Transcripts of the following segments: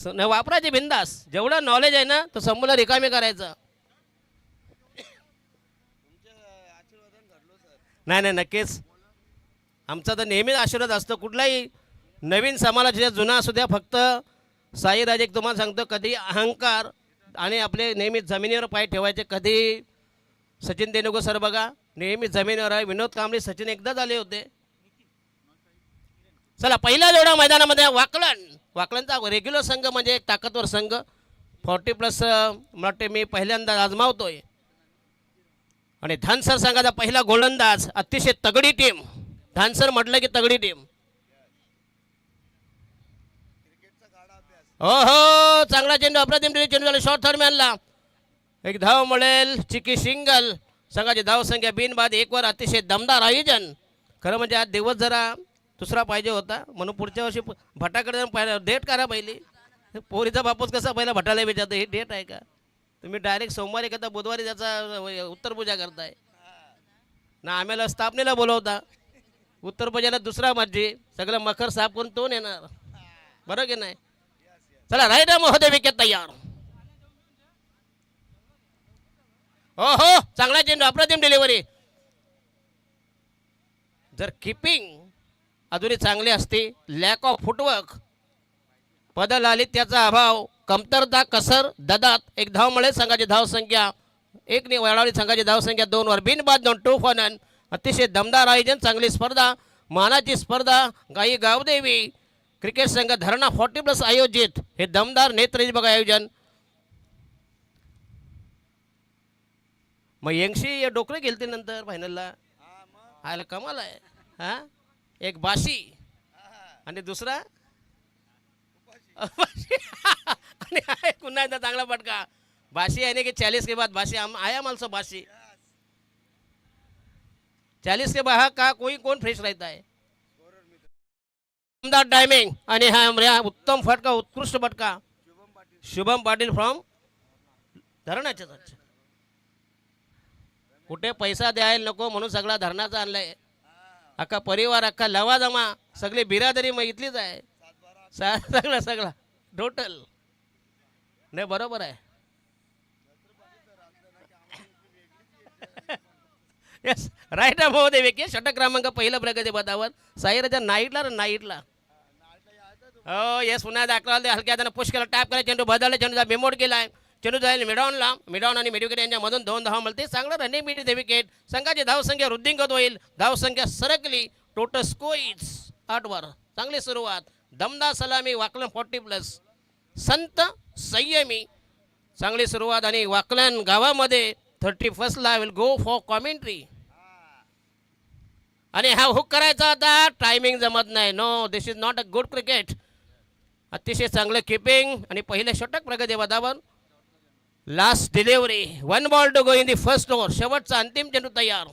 वापरायचे बिंदास. जेवढं नॉलेज आहे ना तो संपूर्ण रिकामी करायचं. नाही नाही नक्कीच आमचा तर नेहमीच आशीर्वाद असतो. कुठलाही नवीन समाजाच्या जुना असू द्या, फक्त साईराज एक तुम्हाला सांगतो, कधी अहंकार आणि आपले नेहमी जमिनीवर पाय ठेवायचे. कधी सचिन तेंडुलकर सर बघा नेहमी जमिनीवर आहे. विनोद कांबळे सचिन एकदाच आले होते. चला पहिल्या जोडा मैदानामध्ये वाकलनचा रेग्युलर संघ म्हणजे एक ताकदवर संघ. 40+ मला वाटते मी पहिल्यांदा आजमावतोय. आणि धानसर संघाचा पहिला गोलंदाज, अतिशय तगडी टीम. धानसर म्हटलं की तगडी टीम. हो हो चांगला चेंडू, अप्रतिम चेंडू झाला. शॉर्ट थर्ड मॅनला एक धाव मिळेल. चिकी सिंगल. संघाची धाव संख्या बिनबाद 1 वर. अतिशय दमदार आयोजन. खरं म्हणजे आज दिवस जरा दुसरा पाहिजे होता, म्हणून पुढच्या वर्षी भटाकडे डेट करा पहिली. पोरीचा बापूस कसा पहिला भटाला विचारतो ही डेट आहे का. तुम्ही डायरेक्ट सोमवारी करता, बुधवारी त्याचा उत्तर पूजा करताय ना. आम्हाला स्थापनेला बोलवता, उत्तर पूजेला दुसरा मर्जी. सगळं मखर साफ करून तो येणार, बरं की नाही. चला राईट महोदय विकेट तयार. हो हो चांगला चेंडू, अप्रतिम डिलिव्हरी. जर किपिंग अजूनही चांगली असते, लॅक ऑफ फुटवर्क, बदल आली त्याचा अभाव, कमतरता, कसर, ददात. एक धाव मिळेल. संघाची धाव संख्या 1 ने वळावली. संघाची धाव संख्या 2 वर. बिनबाद 2 2 फॉर नन. अतिशय दमदार आयोजन, चांगली स्पर्धा, मानाची स्पर्धा. गाई गावदेवी क्रिकेट संघ धरणा 40+ आयोजित हे दमदार नेत्रजी बघा आयोजन. मग यंगशी डोकरे गेलते नंतर फायनलला. आयला कमाल आहे. हा एक बाशी आणि दुसरा आणि आहे पुन्हा एकदा चांगला फटका. बाशी यानी कि 40 के बाद बाशी आया मालसो बाशी 40 के बाद का कोई कोण फ्रेश रहता है. टायमिंग आणि हा उत्तम फटका, उत्कृष्ट फटका. शुभम पाटील फ्रॉम धरणाच्या. कुठे पैसा द्यायला नको म्हणून सगळा धरणाचा आणलाय. अख्खा परिवार, अख्खा लवाजमा, सगळी बिरादरी मग इथलीच आहे. सगळा टोटल नाही बरोबर आहे. येस राईट महोदय विकेट. षटक क्रमांक पहिला प्रगती पदावर. साईराजा नाईटला हो येस पुन्हा दाखला. हलक्या हाताने पुश केला, टॅप केला, चेंडू बदलला, चेंडूचा बिमोड केलाय. चेंडू जाईल मिडॉन आणि मिडविकेट यांच्यामधून 2 धावा मिळते. चांगलं रनिंग मिळते विकेट. संघाची धावसंख्या वृद्धिंगत होईल. धावसंख्या सरकली. टोटल स्कोईज 8 वर. चांगली सुरुवात, दमदार सलामी. वाकलन 40+. संत संयमी चांगली सुरुवात. आणि वाकलन गावामध्ये 31 ला विल गो फॉर कॉमेंट्री. आणि हा हुक करायचा होता, टायमिंग जमत नाही. No this is not a good cricket. अतिशय चांगलं किपिंग. आणि पहिले षटक प्रगती पदावर. Last delivery. 1 ball to go in the first over. शेवटचा अंतिम चेंडू तयार.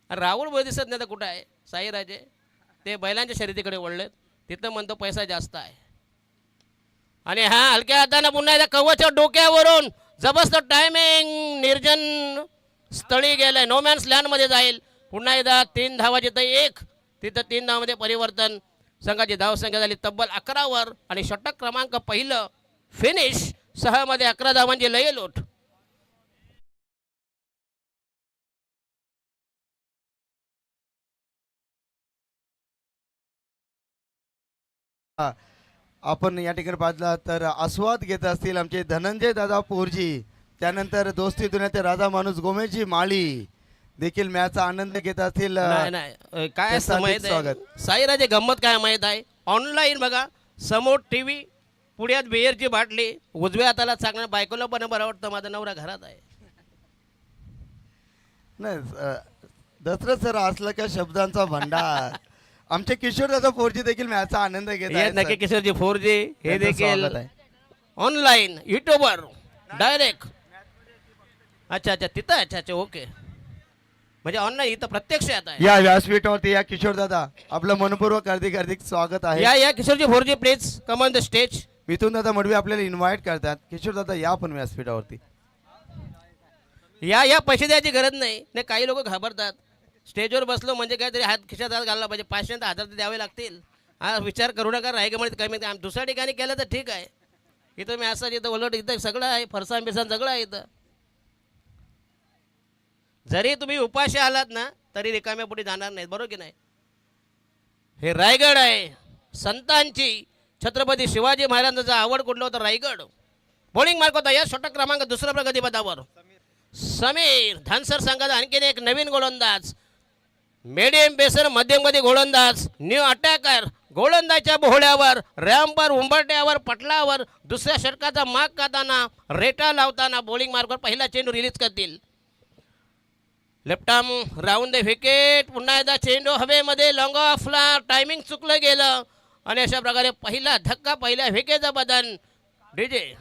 राहुल बोल दिसत नाही तर कुठं आहे साईराजे. ते बैलांच्या शर्यतीकडे वळलेत. तिथं म्हणतो पैसा जास्त आहे. आणि हा हलक्या हाताने पुन्हा एकदा कवच्या डोक्यावरून जबरदस्त टायमिंग. निर्जन स्थळी गेलाय. नो मॅन्स लँडमध्ये जाईल. पुन्हा एकदा 3 धावाची तर 1. तिथं 3 धावामध्ये परिवर्तन. संघाची धावसंख्या झाली तब्बल 11 वर. आणि षटक क्रमांक पहिलं फिनिश. 6 मध्ये 11 धावांची लय लोट. आपण या ठिकाणी पाहिलं तर आस्वाद घेत असतील आमचे धनंजय दादा पोरजी. त्यानंतर दोस्ती दुनियाचे राजा माणूस गोमेजी माळी देखील मॅचचा आनंद घेत असतील. नाही काय स्वागत. साईराजे गंमत काय माहीत आहे. ऑनलाईन बघा समोर टीव्ही, पुढ्यात बिअरची बाटली, उजव्या हाताला चांगल्या बायकोला पण बरं वाटतं. माझा नवरा घरात आहे. नाही दसरथ सर असलं का शब्दांचा भंडार. आमचे किशोर दादा 4G देखील मॅचचा आनंद घेत आहेत. नक्की किशोरजी 4G हे देखील ऑनलाईन युट्यूबवर डायरेक्ट. अच्छा तिथं. अच्छा ओके. म्हणजे ऑनलाईन इथं प्रत्यक्ष येत आहे. या व्यासपीठावरती या किशोर दादा आपलं मनपूर्वक हार्दिक स्वागत आहे. या किशोरजी 4G please come on the stage. Mithun Dada Madvi आपल्याला इन्व्हाइट करतात. किशोर दादा या पण व्यासपीठावरती या. पैसे द्यायची गरज नाही. काही लोक घाबरतात. स्टेजवर बसलो म्हणजे काहीतरी हात खिशात हात घालला पाहिजे. 500 ते 1000 द्यावे लागतील. हा विचार करू नका रायगडमध्ये कमी दुसऱ्या ठिकाणी केलं तर ठीक आहे. इथं मी असं इथं उलट इथं सगळं आहे, फरसाण बिरसाण सगळं आहे इथं. जरी तुम्ही उपाशी आलात ना तरी रिकाम्या पुढे जाणार नाहीत, बरोबर की नाही. हे रायगड आहे संतांची, छत्रपती शिवाजी महाराजांचा आवड कुठलं होतं रायगड. बॉलिंग मार्क होता या षटक क्रमांक दुसऱ्या प्रगतीपदावर समीर धानसर संघाचा आणखीन एक नवीन गोलंदाज, मीडियम पेसर मध्यमगती गोलंदाज, न्यू अटॅकर गोलंदाजच्या बोहळ्यावर रॅम्पर उंबरट्यावर पटलावर दुसऱ्या षटकाचा माग काढताना रेटा लावताना बॉलिंग मार्कवर पहिला चेंडू रिलीज करतील. Left arm round the wicket, पुन्हा एकदा चेंडू हवेमध्ये लॉंग ऑफला टायमिंग चुकलं गेलं आणि अशा प्रकारे पहिला धक्का पहिल्या विकेटचा बदन डीजे.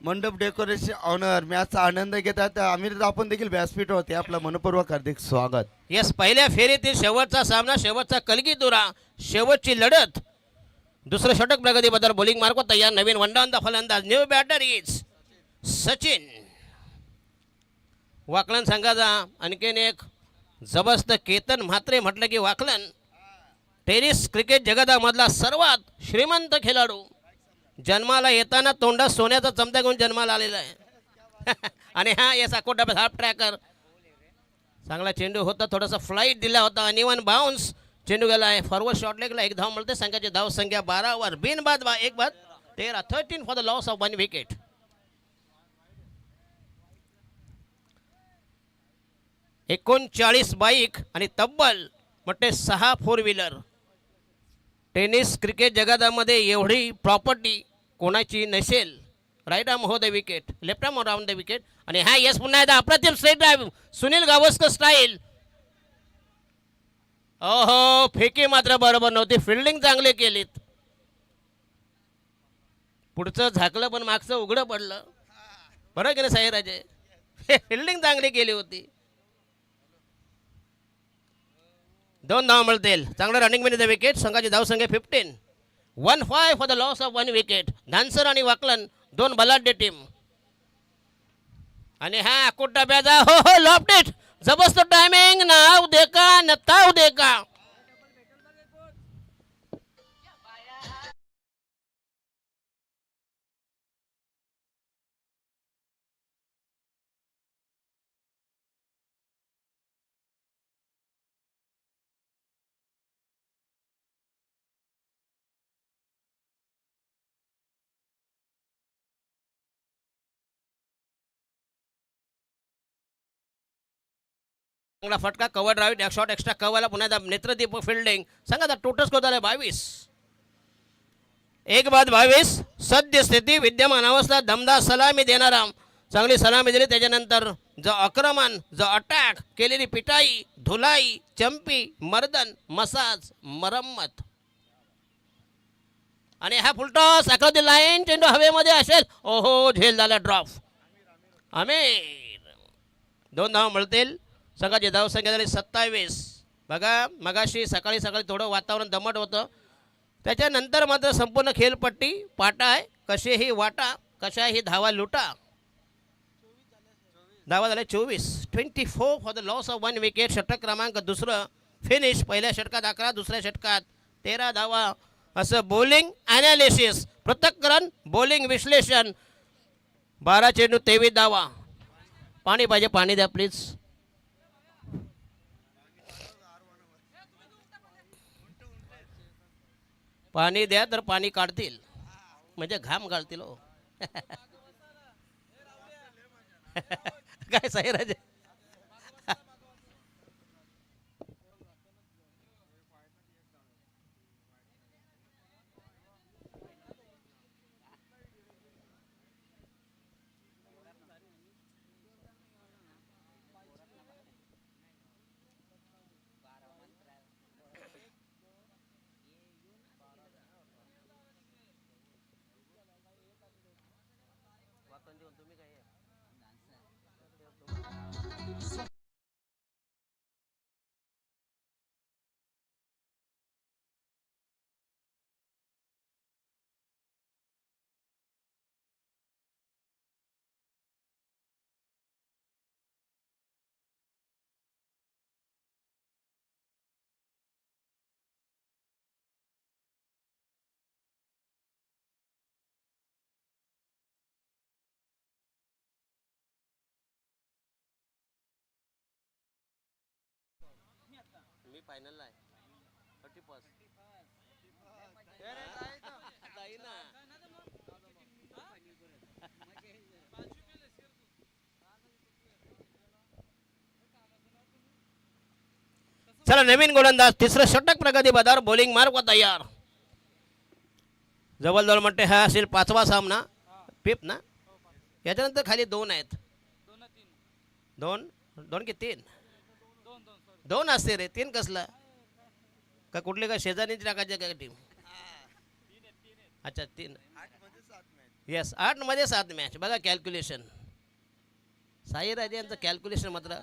मंडप डेकोरेशन ऑनर मॅचचा आनंद घेतात आमिर, आपण देखील व्यासपीठ होते आपलं मनपूर्वक हार्दिक स्वागत. यस, पहिल्या फेरीतील शेवटचा सामना, शेवटचा कलगीतुरा, शेवटची लढत. दुसरं षटक प्रगतीबद्दल बॉलिंग मार्क तयार, नवीन वंडावंदा फलंदाज, न्यू बॅटर इज सचिन. वाकलन संघाचा आणखीन एक जबरदस्त केतन म्हात्रे म्हटलं की वाकलन टेनिस क्रिकेट जगतामधला सर्वात श्रीमंत खेळाडू. जन्माला येताना तोंडात सोन्याचा चमचा घेऊन जन्माला आलेला आहे. आणि हा येस अकोटा हाफ ट्रॅकर, चांगला चेंडू होता, थोडासा फ्लाईट दिला होता, अनिवन बाउन्स चेंडू गेला आहे फॉरवर्ड शॉट लेगला. एक धाव मिळते, संघाची धाव संख्या 12 वर, बिन बाद एक बाद 13, 13 for the loss of 1 wicket. एकोणचाळीस बाईक आणि तब्बल म्हटले 6 फोर व्हीलर. टेनिस क्रिकेट जगतामध्ये एवढी प्रॉपर्टी कोणाची नसेल. राईट आर्म हो the wicket, left arm round the wicket. आणि हा येस पुन्हा एकदा अप्रतिम straight drive, Sunil Gavaskar style. ओहो, फेकी मात्र बरोबर नव्हती, फिल्डिंग चांगले केलीत. पुढचं झाकलं पण मागचं उघडं पडलं, बरं की नाही साईराजे. फिल्डिंग चांगली केली होती. 2 धाव मिळतील, चांगलं रनिंग मिनिट द विकेट. संघाची धाव संख्या 15, 1-5 for the loss of 1 wicket. Dhansar आणि वाकलन 2 बलाढ्य टीम. आणि हा अकोट डब्याचा हो हो लॉफ्टेड, जबरदस्त टायमिंग, नाव देखा नताव देखा. चांगला फटका, कव्हर ड्राईव्ह, एक शॉट एक्स्ट्रा कव्हरला, पुन्हा एकदा नेत्रदीप फिल्डिंग. सांगा टोटल स्कोर झाला 22, 1 बाद 22. सद्य स्थिती विद्यमान अवस्था, दमदार सलामी देणारा, चांगली सलामी दिली. त्याच्यानंतर जो आक्रमण, जो अटॅक केलेली, पिटाई, धुलाई, चंपी, मर्दन, मसाज, मरम्मत. आणि हा फुलटॉस आकृती लाईन, चेंडू हवेमध्ये असेल, ओहो झेल झाला ड्रॉप. आमिर 2 धाव मिळतील. संघाची धाव संख्या झाली 27. बघा मगाशी सकाळी थोडं वातावरण दमट होतं, त्याच्यानंतर मात्र संपूर्ण खेळपट्टी पाटा आहे. कसेही वाटा, कशाही धावा लुटा. धावा झाल्या 24, 24 for the loss of 1 wicket. षटक क्रमांक दुसरं फिनिश, पहिल्या षटकात 11, दुसऱ्या षटकात 13 धावा. असं बॉलिंग ॲनालिसिस, पृथक्करण, बॉलिंग विश्लेषण. 12 चेंडू 23 धावा. पाणी पाहिजे, पाणी द्या प्लीज. पाणी द्या तर पाणी काढतील, म्हणजे घाम घालतील हो. काय साईराजे. तुम्ही काय फायनल आहे 31 चला नवीन गोलंदाज तिसरं षटक प्रगती पदावर बॉलिंग मार्क तयार जवळजवळ म्हणते हा असेल 5वा सामना पिप ना याच्यानंतर खाली 2 आहेत 2 की 3 2 असते रे 3 कसला का कुठले का शेजारी टाकायचे का टीम अच्छा 3 येस 8 मध्ये 7 मॅच बघा कॅल्क्युलेशन साई राजे यांचं कॅल्क्युलेशन मात्र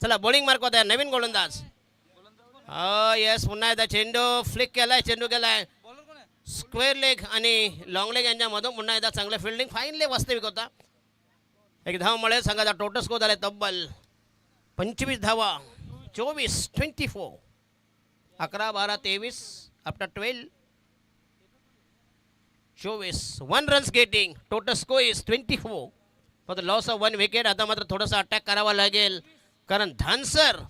चला बॉलिंग मार्क होता नवीन गोलंदाज येस पुन्हा एकदा चेंडू फ्लिक केलाय चेंडू गेलाय स्क्वेअर लेग आणि लॉंग लेग यांच्यामधून पुन्हा एकदा चांगलं फिल्डिंग फाईन लेग वास्तविक होता एक धाव मिळेल संघाचा टोटल स्कोर झालाय तब्बल 25 धावा 24 11 12 23 after 12 24 1 runs getting total score is 24 for the loss of 1 wicket आता मात्र थोडासा अटॅक करावा लागेल कारण धानसर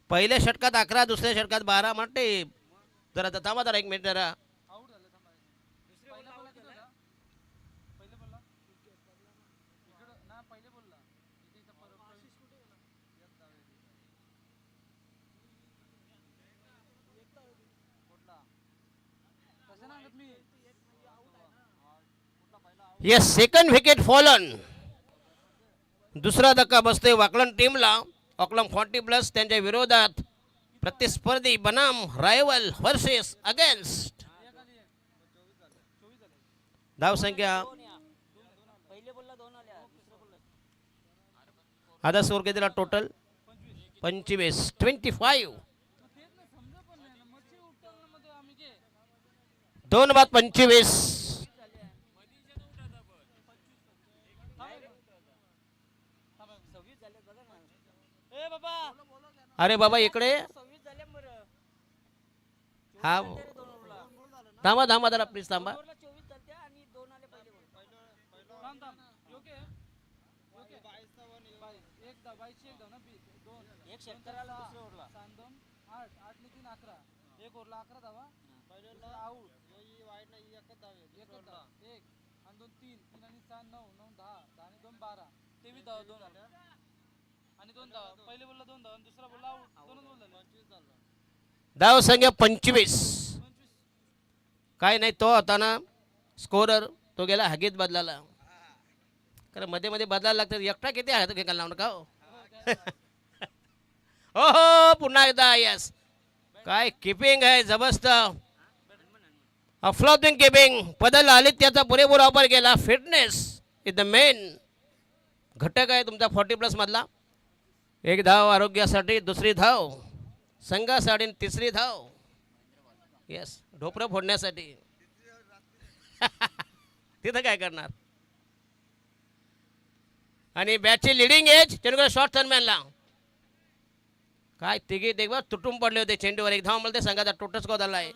पहिल्या षटकात 11 दुसऱ्या षटकात 12 म्हणते जरा थांबा जरा 1 मिनिट जरा येस सेकंड विकेट फॉलन दुसरा धक्का बसतोय वाकलन टीमला ऑकलम 40+ त्यांच्या विरोधात प्रतिस्पर्धी बनाम रायवल वर्सेस अगेन्स्ट धावसंख्या आता स्कोर किती दिला टोटल 25 2 बाद 25 अरे बाबा इकडे हा थांबा जरा प्लीज थांबा धाव संख्या 25 काय नाही तो होता ना स्कोरर तो गेला हगीत बदलाला कारण मध्ये मध्ये बदलायला लागतात एकटा किती आहे तो लावून का हो पुन्हा एकदा यस काय किपिंग आहे जबरदस्त अफलातून किपिंग बदल आले त्याचा पुरेपूर वापर केला फिटनेस इज द मेन घटक आहे तुमचा 40+ मधला 1 धाव आरोग्यासाठी दुसरी धाव संघासाठी तिसरी धाव येस ढोपरं फोडण्यासाठी तिथं काय करणार आणि बॅटची लिडिंग एज चेंडूला शॉर्ट थर्मॅनला काय तिघे देखभाल तुटून पडले होते चेंडूवर 1 धाव मिळते संघाचा टोटल स्कोर झाला आहे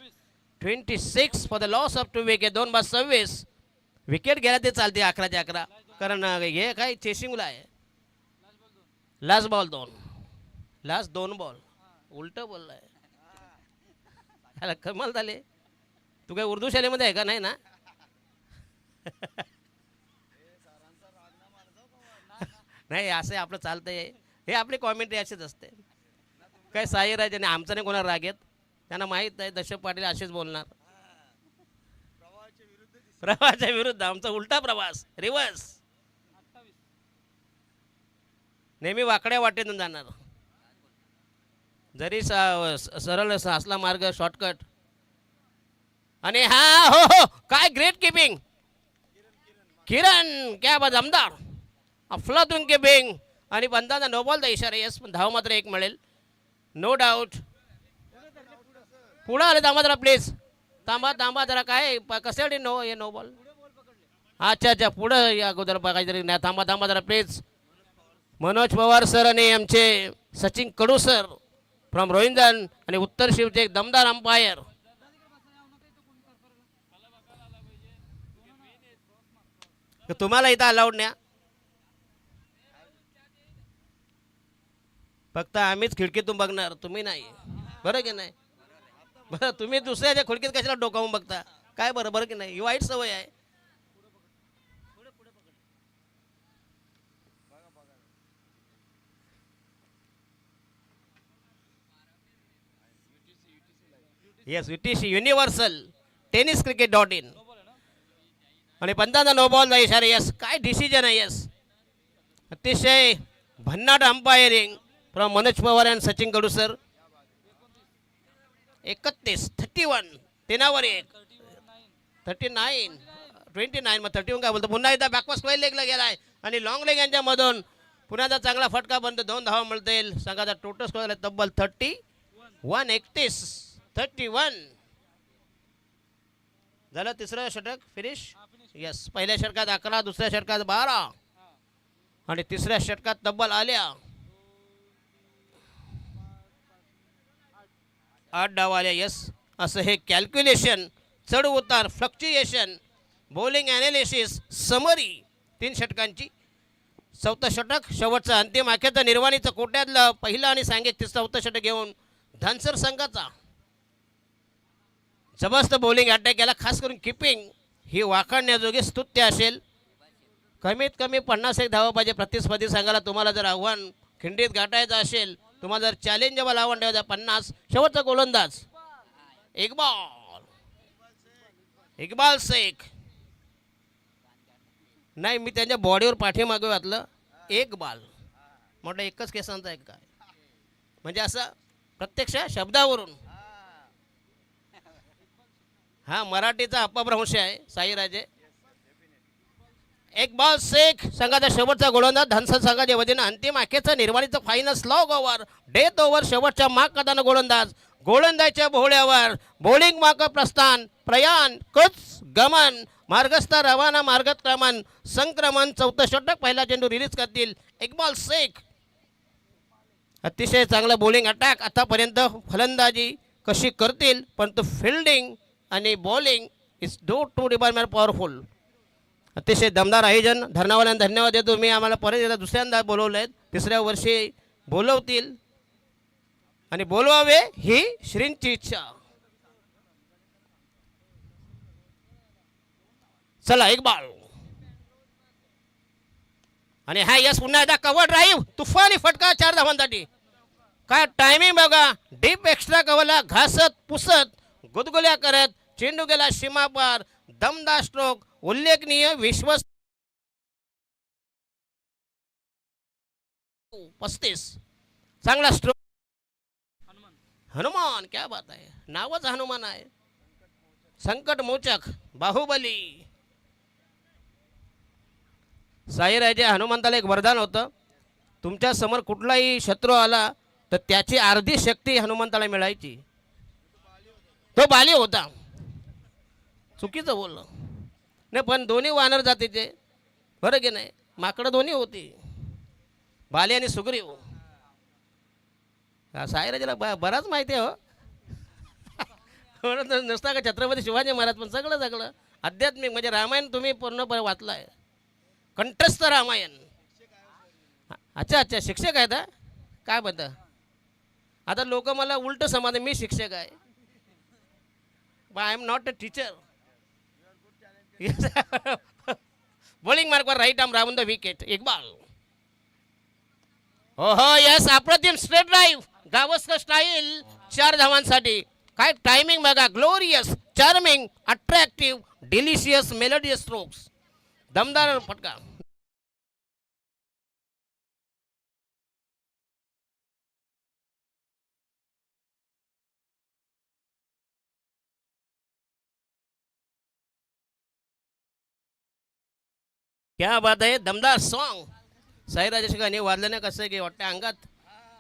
26 for the loss of 2 wicket 2 बाद 26 विकेट गेला ते चालते 11 कारण हे काय चेसिंगला आहे लास्ट बॉल 2 बॉल उलट बोललाय कमाल झाले तू काय उर्दू शाळेमध्ये आहे का नाही ना नाही असं आपलं चालतंय हे आपली कॉमेंट्री अशीच असते काय साई राजाने आमचा नाही कोणा राग येत त्यांना माहीत आहे दशरथ पाटील असेच बोलणार प्रवाहाच्या विरुद्ध आमचा उलटा प्रवास रिव्हर्स नेहमी वाकड्या वाटेतून जाणार जरी सरळ असला मार्ग शॉर्टकट आणि हा हो काय ग्रेट किपिंग किरण क्या बाद आमदार अफलातून किपिंग आणि पंताचा नो बॉलचा इशारा येस पण धाव मात्र 1 मिळेल नो डाऊट पुढे आले थांबा जरा प्लीज थांबा जरा काय कशासाठी नो बॉल अच्छा पुढं या अगोदर काहीतरी नाही थांबा जरा प्लीज मनोज पवार सर आणि आमचे सचिन कडू सर फ्रॉम रोहिंदन आणि उत्तर शिवचे एक दमदार अंपायर तुम्हाला इथं अलाउड नाही. फक्त आम्हीच खिडकीतून बघणार, तुम्ही नाही. बरं की नाही? बरं, तुम्ही दुसऱ्याच्या खिडकीत कशाला डोकावून बघता काय? बरं बरं की नाही? ही वाईट सवय आहे. Yes, UTC universal tennis cricket. आणि पंतांचा नो बॉलचा इशारा. यस, काय डिसिजन आहे. यस, अतिशय भन्नाट umpiring from Manoj Pawar and Sachin Kadu sir. 31 3वर 1 39 29 मग 31 काय बोलतो. पुन्हा एकदा बॅकवर्ड स्क्वेअर लेगला गेलाय आणि लॉंग लेग यांच्यामधून पुन्हा एकदा चांगला फटका बनतो. 2 धावा मिळतील. संघाचा टोटल स्कोअर तब्बल 31 झालं. तिसरं षटक फिनिश. यस, पहिल्या षटकात 11, दुसऱ्या षटकात 12 आणि तिसऱ्या षटकात तब्बल आल्या 8 डाव आल्या. यस, असं हे कॅल्क्युलेशन, चढ उतार, फ्लक्च्युएशन, बॉलिंग ॲनालिसिस, समरी 3 षटकांची. चौथं षटक शेवटचं अंतिम अखेरचं निर्वाणीचं कोट्यातलं पहिलं आणि सांगितलं चौथं षटक घेऊन धानसर संघाचा जबरदस्त बॉलिंग अटॅक केला. खास करून किपिंग ही वाखाणण्याजोगी स्तुत्य असेल. कमीत कमी 51 धावा पाहिजे प्रतिस्पर्धी संघाला. तुम्हाला जर आव्हान खिंडीत गाठायचं असेल, तुम्हाला जर चॅलेंजेबल आव्हान ठेवायचं 50. शेवटचा गोलंदाज इक्बाल शेख. नाही, मी त्यांच्या बॉडीवर पाठीमागे घातलं. एक बाल म्हटलं एकच केसांचा आहे काय, म्हणजे असं प्रत्यक्ष शब्दावरून. हा मराठीचा अपभ्रंश आहे साईराजे. इक्बाल शेख संघाचा शेवटचा गोलंदाज. धानसर संघाच्या वतीनं अंतिम अखेरचं निर्वाणीचं final slog over, death over, शेवटच्या माग कदानं गोलंदाज. गोलंदाजच्या भोवळ्यावर बॉलिंग माग प्रस्थान, प्रयाण, कच, गमन, मार्गस्थ रवाना, मार्गक्रमण, संक्रमण. चौथं षटक, पहिला चेंडू रिलीज करतील इक्बाल शेख. अतिशय चांगलं बॉलिंग अटॅक आतापर्यंत. फलंदाजी कशी करतील, परंतु फिल्डिंग आणि bowling is two department powerful. अतिशय दमदार आयोजन. धरणावाल्यांना धन्यवाद देतो. मी आम्हाला परत एकदा दुसऱ्यांदा बोलवलं आहे. तिसऱ्या वर्षी बोलवतील आणि बोलवावे ही श्रींची इच्छा. चला इक्बाल. आणि हा यस पुन्हा एकदा कव्हर ड्राईव्ह, तुफानी फटका 4 धावांसाठी. काय टायमिंग बघा. डीप एक्स्ट्रा कव्हरला घासत पुसत गुदगुल्या करत चेंडू गेला सीमापार. दमदार स्ट्रोक, उल्लेखनीय. विश्वास 35. चांगला स्ट्रोक. हनुमान, क्या बात आहे. नावच हनुमान आहे. संकट मोचक, बाहुबली. साईराजे हनुमंताला एक वरदान होतं. तुमच्या समोर कुठलाही शत्रू आला तर त्याची अर्धी शक्ती हनुमंताला मिळायची. तो बाली होता. चुकीचं बोललं नाही, पण दोन्ही वानर जातीचे, बरं की नाही. माकडं दोन्ही होती, बाली आणि सुग्रीव. साईराजाला बराच माहिती आहे हो. नुसता का छत्रपती शिवाजी महाराज, पण सगळं आध्यात्मिक, म्हणजे रामायण तुम्ही पूर्णपणे वाचलं आहे. कंठस्थ रामायण. अच्छा शिक्षक आहेत. काय म्हणता आता लोक मला उलट समजते, मी शिक्षक आहे. I am not a teacher. Bowling मार्कवर right arm round the wicket. Iqbal. हो यस, अप्रतिम स्ट्रेट ड्राईव्ह, गावस्कर स्टाईल. 4 धावांसाठी. काय टायमिंग बघा. Glorious, charming, attractive, delicious, melodious strokes. दमदार फटका. क्या बात आहे. दमदार सॉन्ग. साईराजाशी गाणी वाजल्याने कसं की वाटतं अंगात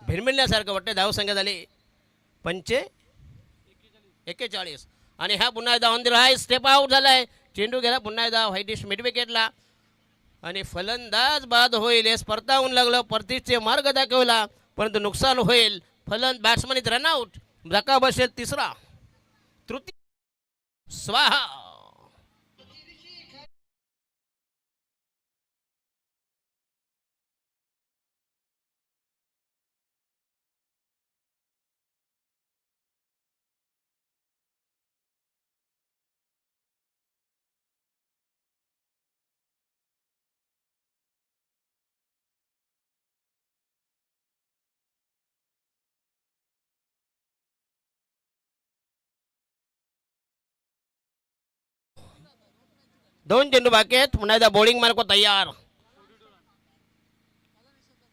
भिरमिळण्यासारखं वाटतं. धावसंख्या झाली 41. आणि हा पुन्हा एकदा on the right step out झालाय. चेंडू गेला पुन्हा एकदा व्हाईटिश मिड विकेटला. आणि फलंदाज बाद होईल. हे परतावून लागलं, परतीचे मार्ग दाखवला, परंतु नुकसान होईल. Batsman is run out. धक्का बसेल 3रा. तृतीय स्वाहा. 2 चेंडू बाकी आहेत. पुन्हा एकदा बॉलिंग मार्को तयार.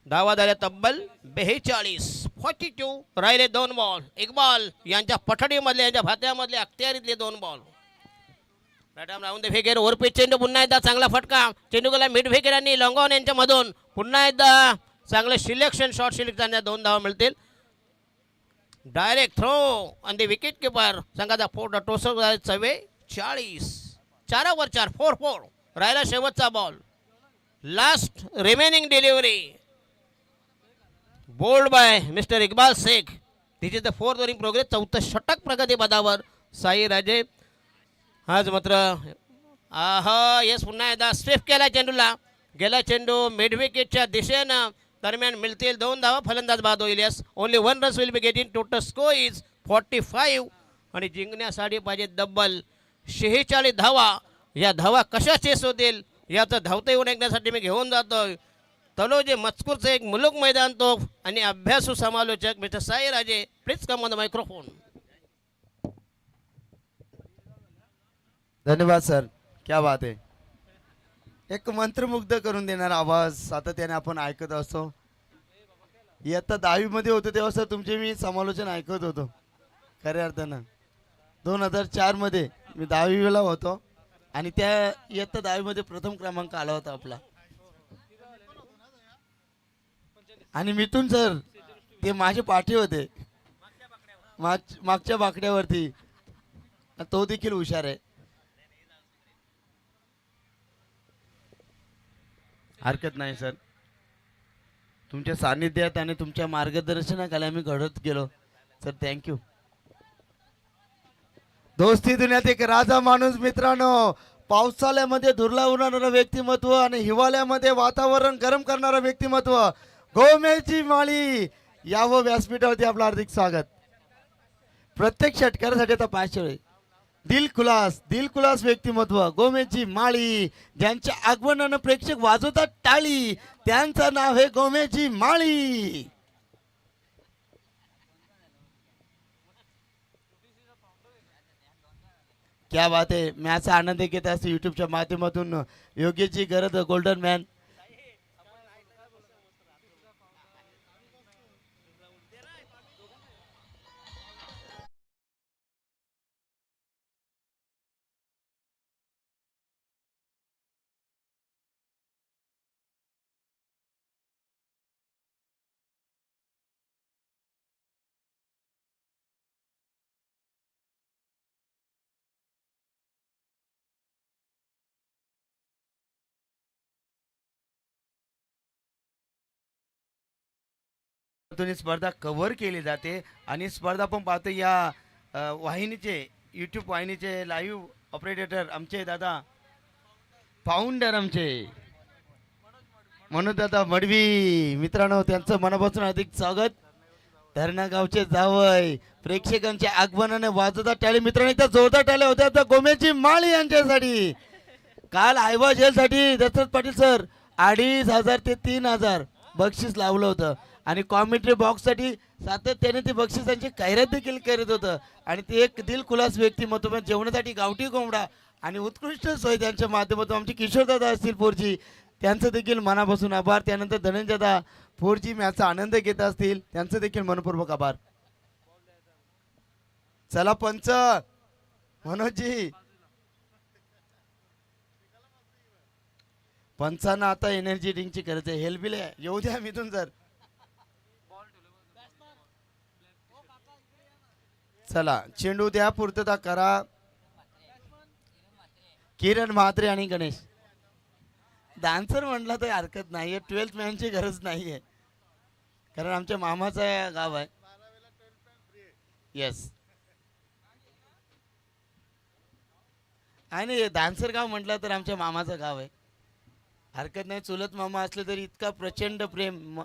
धावा झाल्या तब्बल 42 राहिले 2 बॉल. इक्बाल यांच्या पठडीमधले यांच्या भात्यामधले अखत्यारीतले 2 बॉल. मॅडम राऊंड द फेकेर ओरपीच चेंडू. पुन्हा एकदा चांगला फटका. चेंडू गेला मिड फेकेर आणि लॉंगॉन यांच्या मधून. पुन्हा एकदा चांगलं सिलेक्शन शॉट सिलेक्ट करण्यात 2 धावा मिळतील. डायरेक्ट थ्रो आणि विकेट किपर संघाचा टोसर 44. 4 4 4 राहिला शेवटचा ball. Last remaining delivery bowled by mister Iqbal Sheikh. This is the 4th over in progress. 4थं षटक प्रगती पदावर साई राजे. आज मात्र येस पुन्हा एकदा स्विफ्ट केला चेंडूला. गेला चेंडू मिड विकेटच्या दिशेनं. दरम्यान मिळतील 2 धावा. फलंदाज बाद होईल. Yes only 1 run will be getting. Total score is 45 आणि जिंकण्यासाठी पाहिजे डब्बल 46 धावा. या धावा कशा चेस होतील याचं धावतं येऊन ऐकण्यासाठी मी घेऊन जातोय तलोजे मजकूरचं एक मुलुक मैदान तोफ आणि अभ्यासू समालोचक मिस्टर साई राजे. Please come on the microphone. धन्यवाद सर, क्या बात आहे. एक मंत्रमुग्ध करून देणारा आवाज सातत्याने आपण ऐकत असतो. इयत्ता 10वी मध्ये होतो तेव्हा सर तुमचे मी समालोचन ऐकत होतो. खऱ्या अर्थानं 2004 मध्ये मी 10वीला होतो आणि त्या इयत्ता 10वी मध्ये प्रथम क्रमांक आला होता आपला. आणि मिथून सर ते माझे पाठी होते मागच्या बाकड्यावरती. तो देखील हुशार आहे. हरकत नाही सर, तुमच्या सानिध्यात आणि तुमच्या मार्गदर्शनाखाली आम्ही घडत गेलो सर. थँक्यू. दोस्ती दुनियात एक राजा माणूस मित्रांनो. पावसाळ्यामध्ये धुरला उडणारं व्यक्तिमत्व आणि हिवाळ्यामध्ये वातावरण गरम करणारं व्यक्तिमत्व गोमेची माळी यावं व्यासपीठावरती आपलं हार्दिक स्वागत. प्रत्येक षटकारासाठी आता 5 वेळ दिलखुलास व्यक्तिमत्व गोमेची माळी ज्यांच्या आगमनानं प्रेक्षक वाजवतात टाळी. त्यांचं नाव आहे गोमेची माळी. क्या बात आहे. मॅचचा आनंद घेत असतो युट्यूबच्या माध्यमातून योग्यची गरज गोल्डन मॅन. स्पर्धा कव्हर केली जाते आणि स्पर्धा पण पाहतो या वाहिनीचे यूट्यूब वाहिनीचे लाईव्ह ऑपरेटर आमचे दादा फाउंडर आमचे मनोज दादा मडवी मित्रांनो, त्यांचं मनापासून अधिक स्वागत. धरणा गावचे जावय प्रेक्षकांच्या आगमनाने वाजवतात टाळे. मित्रांनो एकदा जोरदार टाळे होत्या आता गोमेची माळी यांच्यासाठी. काल आयवा जेलसाठी दशरथ पाटील सर 2500 ते 3000 बक्षीस लावलं होतं आणि कॉमेंट्री बॉक्ससाठी सातत्याने ते बक्षिसांची कैरात देखील करत होतं. आणि ते एक दिलखुलास व्यक्तिमत्व. जेवणासाठी गावठी कोंबडा आणि उत्कृष्ट सोय त्यांच्या माध्यमातून आमचे किशोरदादा असतील 4G त्यांचं देखील मनापासून आभार. त्यानंतर धनंजयदा 4G मॅचचा आनंद घेत असतील त्यांचं देखील मनपूर्वक आभार. चला पंच मनोजजी, पंचांना आता एनर्जी ड्रिंकची गरज आहे. हेल्बिल येऊ द्या मिथून सर. चला चेंडू द्या, पूर्तता करा. किरण म्हात्रे आणि गणेश डान्सर म्हटलं तर हरकत नाहीये. 12th मॅनची गरज नाहीये कारण आमच्या मामाचं गाव आहे. येस आणि डान्सर गाव म्हटलं तर आमच्या मामाचं गाव आहे. हरकत नाही. चुलत मामा असले तरी इतका प्रचंड प्रेम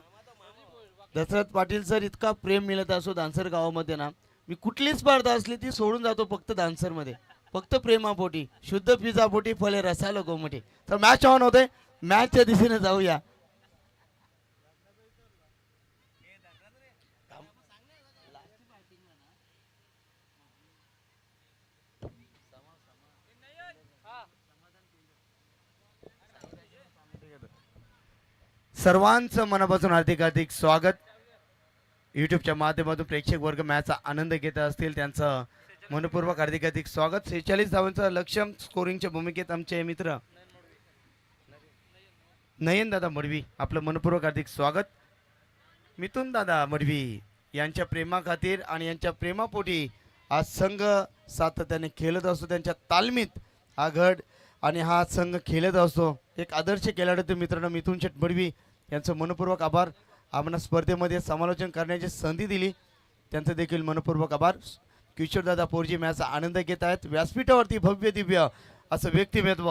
दशरथ पाटील सर इतका प्रेम मिळत असो डान्सर गावामध्ये ना. मी कुठली स्पर्धा असली ती सोडून जातो फक्त डान्सर मध्ये. फक्त प्रेमापोटी शुद्ध पिझापोटी फळे रसालो गोमटे. तर मॅच ऑन होते. मॅचच्या दिशेने जाऊया. सर्वांचं मनापासून हार्दिक हार्दिक स्वागत. युट्यूबच्या माध्यमातून प्रेक्षक वर्ग मॅचचा आनंद घेत असतील त्यांचं मनपूर्वक हार्दिक हार्दिक स्वागत. 46 धावांचं लक्ष्य स्कोरिंगच्या भूमिकेत आमचे मित्र नयन दादा मडवी आपलं मनपूर्वक हार्दिक स्वागत. मिथुन दादा मडवी यांच्या प्रेमाखातीर आणि यांच्या प्रेमापोटी आज संघ सातत्याने खेळत असतो. त्यांच्या तालमीत हा गट आणि हा संघ खेळत असतो. एक आदर्श खेळाडू मित्रांनो मिथुन शेठ मडवी यांचं मनपूर्वक आभार. आम्हाला स्पर्धेमध्ये समालोचन करण्याची संधी दिली त्यांचं देखील मनपूर्वक आभार. किशोरदादा पोरजी मॅचचा आनंद घेत आहेत. व्यासपीठावरती भव्य दिव्य असं व्यक्तिमत्व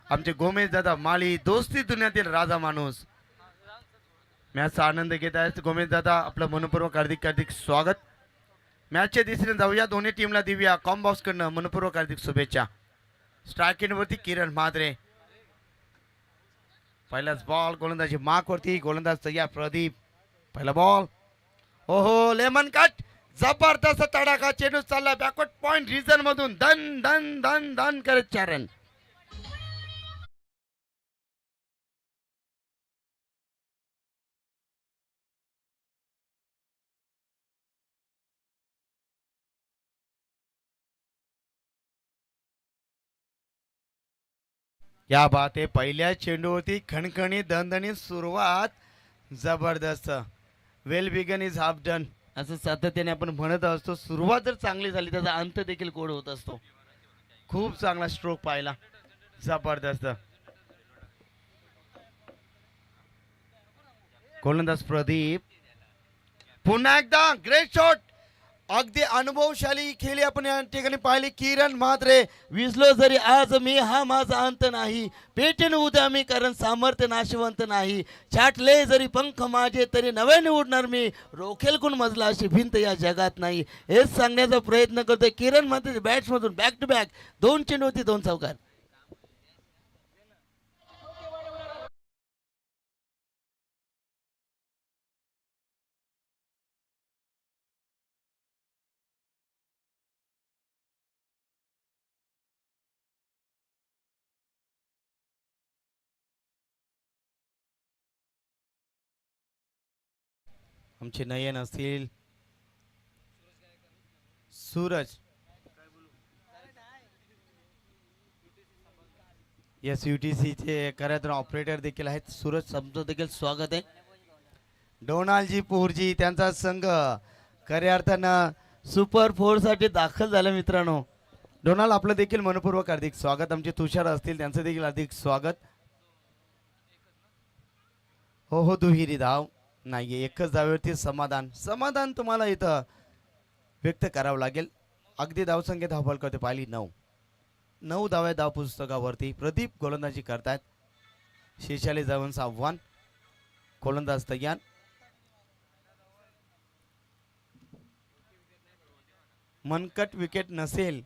आमचे गोमेश दादा माळी दोस्ती दुनियातील राजा माणूस मॅचचा आनंद घेत आहेत. गोमेश दादा आपलं मनपूर्वक हार्दिक हार्दिक स्वागत. मॅचच्या दिशेने जाऊया. दोन्ही टीमला देऊया कॉम्बॉक्सकडनं मनपूर्वक हार्दिक शुभेच्छा. स्ट्रायकिंगवरती किरण म्हात्रे. पहिलाच बॉल गोलंदाजी मार्कवरती. गोलंदाज तयार प्रदीप. पहिला बॉल ओहो लेमन कट जबरदस्त तडाखा. चेंडू चालला बॅकवर्ड पॉइंट रिजन मधून धन धन धन धन करत 4 रन. या बात आहे. पहिल्या चेंडूवरती खणखणी दणदणीत सुरुवात जबरदस्त. Well begun is half done असं सातत्याने आपण म्हणत असतो. सुरुवात जर चांगली झाली त्याचा अंत देखील गोड होत असतो. खूप चांगला स्ट्रोक पाहिला जबरदस्त. गोलंदाज प्रदीप पुन्हा एकदा ग्रेट शॉट. अगदी अनुभवशाली खेळी आपण या ठिकाणी पाहिली. किरण म्हात्रे विसलो जरी आज मी हा माझा अंत नाही. पेटेन उद्या मी कारण सामर्थ्य नाशवंत नाही. छाटले जरी पंख माझे तरी नव्याने उडणार मी. रोखेल कोण मजला अशी भिंत या जगात नाही. हेच सांगण्याचा प्रयत्न करतोय किरण म्हात्रे बॅट्समधून बॅक टू बॅक 2 चेंडूवरती 2 चौकार. आमचे नयन असतील सूरज एस UTC चे कार्यात ऑपरेटर देखील आहेत. सूरज समजो देखील स्वागत आहे. डोनाल्डजी पोरजी त्यांचा संघ खऱ्या अर्थानं सुपर 4 साठी दाखल झाला. मित्रांनो डोनाल्ड आपलं देखील मनपूर्वक हार्दिक स्वागत. आमचे तुषार असतील त्यांचं देखील हार्दिक स्वागत. हो हो दुहेरी धाव नाही. एकच धावेवरती समाधान समाधान तुम्हाला इथं व्यक्त करावं लागेल. अगदी धावसंख्या धावफल करते पाहिली 9 धाव्या धाव पुस्तकावरती. प्रदीप गोलंदाजी करतायत. 46 धावांचं आव्हान. गोलंदाज तयार. मनकट विकेट नसेल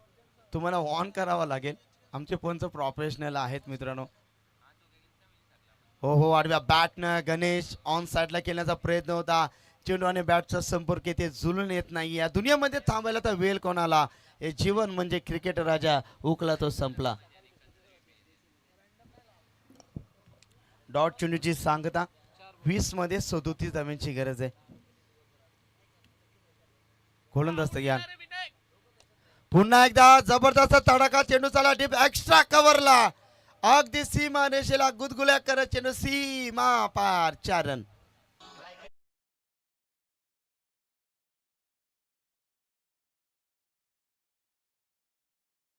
तुम्हाला ऑन करावा लागेल. आमचे पंच प्रोफेशनल आहेत मित्रांनो. हो हो आडव्या बॅटनं गणेश ऑन साईडला केल्याचा प्रयत्न होता. चेंडू आणि बॅटचा संपर्क येथे जुळून येत नाही. या दुनियामध्ये थांबायला तर वेळ कोणाला. हे जीवन म्हणजे क्रिकेट राजा उकला तो संपला. डॉट चेंडूची सांगता 20 मध्ये 37 धावांची गरज आहे. गोलंदाज तयार. पुन्हा एकदा जबरदस्त तडाखा. चेंडू चाला डीप एक्स्ट्रा कव्हरला. अगदी सीमा रेषेला गुदगुल्या करत चेंडू सीमा पार 4 रन.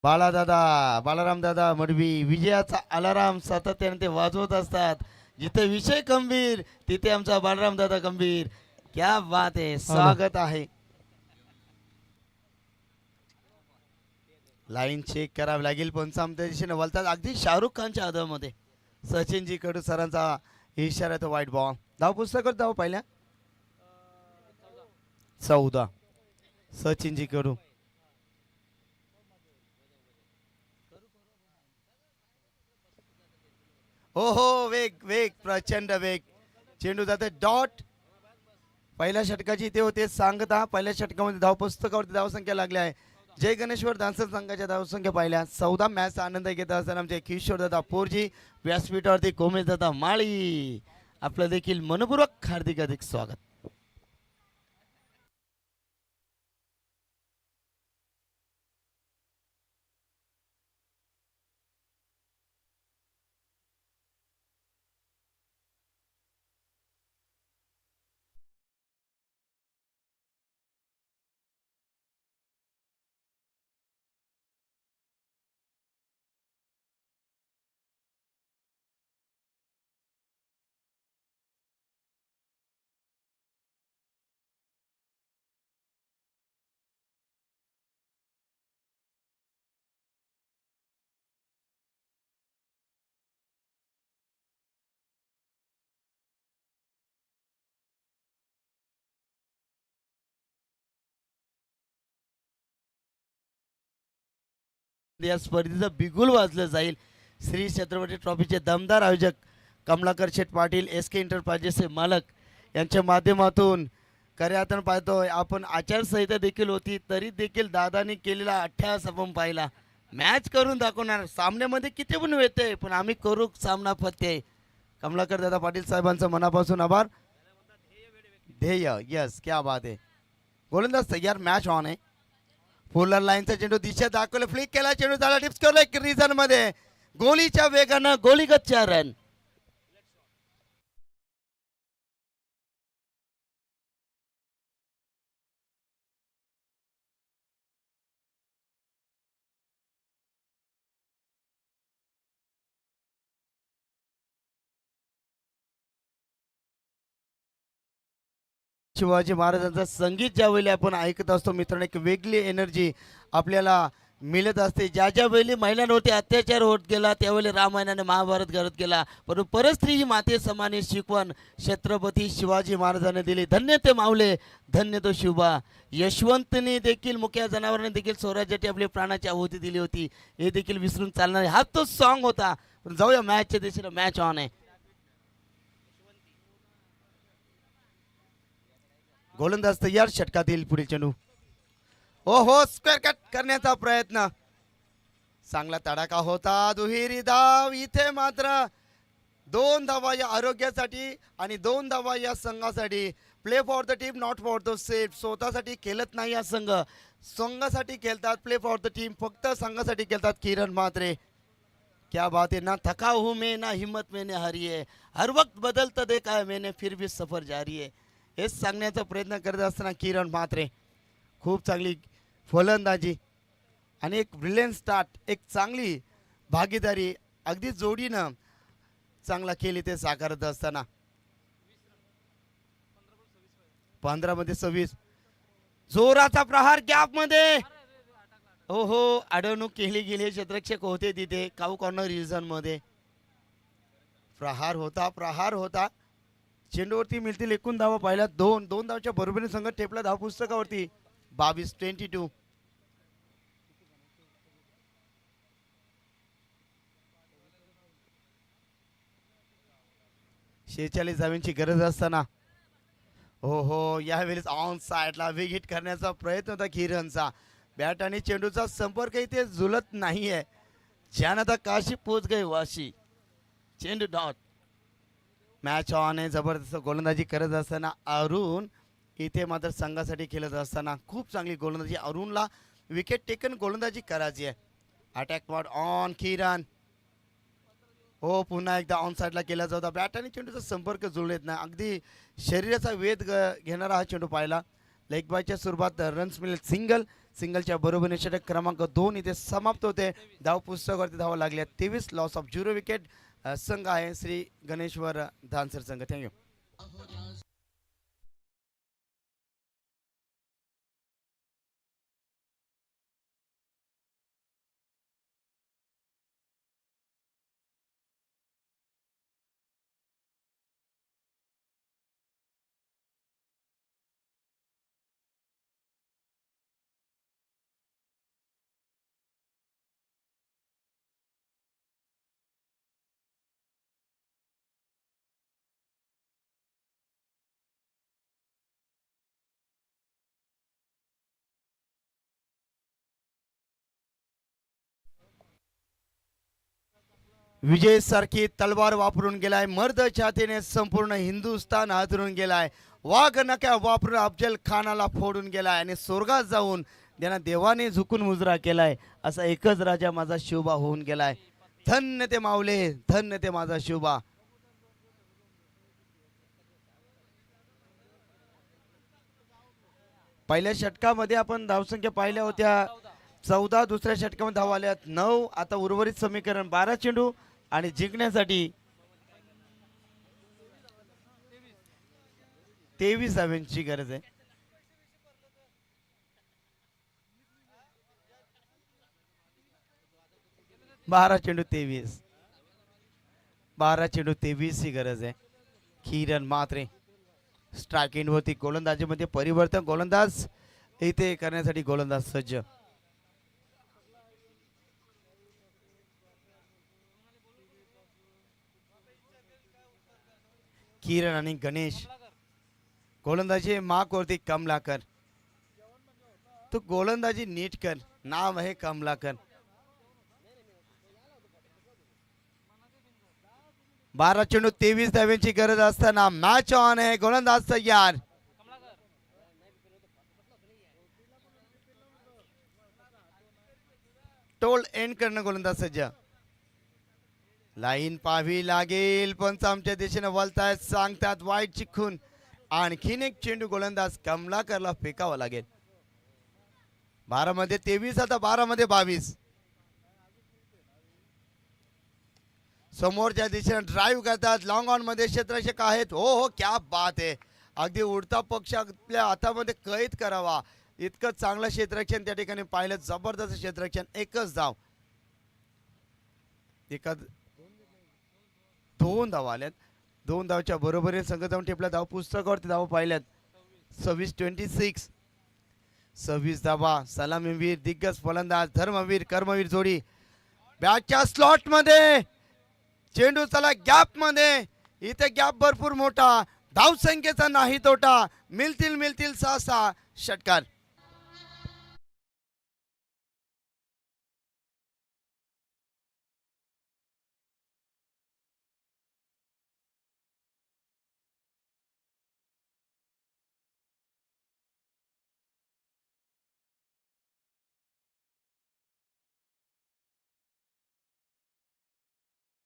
बालाराम दादा मडवी विजयाचा अलाराम सातत्याने ते वाजवत असतात. जिथे विषय गंभीर तिथे आमचा बालाराम दादा गंभीर. क्या बात आहे. स्वागत आहे. लाईन चेक करावी लागेल. पण आमच्या दिशेने वळतात अगदी शाहरुख खानच्या आदरामध्ये. सचिनजी कडू सरांचा इशारा तो वाईट बॉल. धाव पुस्तकावर धाव पाहिल्या 14 सचिनजी कडू. हो हो वेग वेग प्रचंड वेग. चेंडू जाते डॉट. पहिल्या षटकाची ते होते सांगता. पहिल्या षटकामध्ये धाव पुस्तकावरती धावसंख्या लागल्या आहे. जय गणेश्वर दानसर संघाच्या धावसंख्या पाहिल्या 14. मॅचचा आनंद घेत असताना आमचे किशोरदादा पोरजी व्यासपीठावरती गोमेशदादा माळी आपलं देखील मनपूर्वक हार्दिक हार्दिक स्वागत. या स्पर्धेचं बिगुल वाजलं जाईल. श्री छत्रपती ट्रॉफीचे दमदार आयोजक कमलाकर शेठ पाटील एस के एंटरप्राइजेसचे मालक यांच्या माध्यमातून खऱ्या अर्थानं पाहतोय आपण. आचारसंहिता देखील होती तरी देखील दादानी केलेला अठ्ठास आपण पाहिला. मॅच करून दाखवणार. सामन्यामध्ये किती पण येते पण आम्ही करू सामना फत्ते. कमलाकर दादा पाटील साहेबांचं मनापासून आभार. ध्येय यस क्या बात आहे. गोलंदाज तयार. मॅच ऑन आहे. फुलर लाईनचा चेंडू दिशा दाखवलं. फ्लिक केला चेंडू झाला. टिप्स करलो एक रिझन मध्ये. गोलीच्या वेगानं गोलीगत 4 रन. शिवाजी महाराजांचं संगीत ज्यावेळी आपण ऐकत असतो मित्रांनो एक वेगळी एनर्जी आपल्याला मिळत असते. ज्या ज्या वेळी महिलांवरती अत्याचार होत गेला त्यावेळी रामायणाने महाभारत घडत गेला. परंतु परस्त्री ही माते समाने शिकवण छत्रपती शिवाजी महाराजांनी दिली. धन्य ते मावले धन्य तो शिवबा. यशवंतने देखील मुख्य जनावरांनी देखील स्वराज्याची आपली प्राणाची आहुती दिली होती. हे देखील विसरून चालणार. हा तो सॉन्ग होता. पण जाऊया मॅचच्या दिशेला. मॅच ऑन आहे. गोलंदाज तयार. षटकातील पुढील चेंडू. हो स्क्वेअर कट करण्याचा प्रयत्न. चांगला तडाखा होता. दुहेरी धाव. इथे मात्र 2 धावा या आरोग्यासाठी आणि 2 धावा या संघासाठी. Play for the team not for the set. स्वतःसाठी खेळत नाही या संघ. संघासाठी खेळतात. प्ले फॉर द टीम फक्त संघासाठी खेळतात. किरण म्हात्रे क्या बात है. ना थका हूँ मैं ना हिम्मत मैंने हारी है. हर वक्त बदलता देखा है मैंने फिर भी सफर जारी है. हेच सांगण्याचा प्रयत्न करत असताना किरण म्हात्रे खूप चांगली फलंदाजी आणि एक ब्रिलियंट स्टार्ट. एक चांगली भागीदारी अगदी जोडीनं चांगला खेळ ते साकारत असताना 15 मध्ये 26 जोराचा प्रहार गॅप मध्ये. हो अडवणूक केली गेली. क्षेत्ररक्षक होते तिथे काऊ कॉर्नर रिजन मध्ये. प्रहार होता. चेंडूवरती मिळतील एकूण धावा पाहिल्या 2 धावच्या बरोबरीने संघ टेपला धाव पुस्तकावरती 22-22. शेहेचाळीस धावांची गरज असताना हो यावेळेस ऑन साइडला विकेट करण्याचा प्रयत्न होता किरणचा. बॅट आणि चेंडूचा संपर्क इथे जुलत नाहीये. ज्यानं काशी पोच गई वाशी. चेंडू डॉट. मॅच ऑन आहे. जबरदस्त गोलंदाजी करत असताना अरुण इथे मात्र संघासाठी खेळत असताना खूप चांगली गोलंदाजी. अरुणला विकेट टेकन गोलंदाजी करायची आहे. अटॅक पॉट ऑन किरण. हो पुन्हा एकदा ऑन साइडला केला जातो. बॅट आणि चेंडूचा संपर्क जुळत नाही. अगदी शरीराचा वेध घेणारा हा चेंडू पाहिला. लेग बायच्या स्वरूपात रन्स मिळेल. सिंगलच्या बरोबरीने षटक क्रमांक 2 इथे समाप्त होते. धाव पुस्तकावरती धावा लागल्या 23. Loss of 0 wicket. संघ आहे श्री गणेश्वर धानसर संघ. थँक्यू. विजय सारखी तलवार वापरून गेलाय, मर्द छातीने संपूर्ण हिंदुस्थान हादरून गेलाय, वाघ नक्या वापरून अफजल खानाला फोडून गेलाय आणि स्वर्गात जाऊन त्यांना देवाने झुकून मुजरा केलाय. असा एकच राजा माझा शिवबा होऊन गेलाय. धन्य ते माऊले, धन्य ते माझा शिवबा. पहिल्या षटकामध्ये आपण धावसंख्या पाहिल्या होत्या 14, दुसऱ्या षटकामध्ये धावा आल्यात 9. आता उर्वरित समीकरण 12 चेंडू आणि जिंकण्यासाठी 23 धावांची गरज आहे. 12 चेंडू 23, 12 चेंडू 23 ही गरज आहे. किरण म्हात्रे स्ट्रायकिंग वरती, गोलंदाजीमध्ये परिवर्तन, गोलंदाज इथे करण्यासाठी गोलंदाज सज्ज. किरण आणि गणेश गोलंदाजी मार्क वरती कमलाकर. तू गोलंदाजी नीट कर, नाव आहे कमलाकर. 12 चेंडू 23 धाव्यांची गरज असताना मॅच ऑन आहे. गोलंदाज तयार. टोल एंड करणं गोलंदाज सज्ज. लाईन पाहावी लागेल, पंच आमच्या दिशेने वळतायत, सांगतात वाईट चिखून. आणखीन एक चेंडू गोलंदाज कमलाकरला फेकावा लागेल. 12 मध्ये 23, आता 12 मध्ये 22. समोरच्या दिशेने ड्राईव्ह करतात, लॉंग ऑन मध्ये क्षेत्ररक्षक आहेत. हो हो, क्या बात आहे. अगदी उडता पक्ष आपल्या हातामध्ये कैद करावा इतकं चांगलं क्षेत्ररक्षण त्या ठिकाणी पाहिलं. जबरदस्त क्षेत्ररक्षण. एकच धाव, दोन धावा आल्यात. 2 धावच्या बरोबरीने संघ जाऊन टिपला. धाव पुस्तकावरती धावा पाहिल्यात 26-26. 26 धावा. सलामीवीर, दिग्गज फलंदाज, धर्मवीर कर्मवीर जोडी बॅटच्या स्लॉट मध्ये. चेंडू चला गॅप मध्ये. इथे गॅप भरपूर मोठा. धाव संख्येचा नाही तोटा. मिळतील 6 षटकार.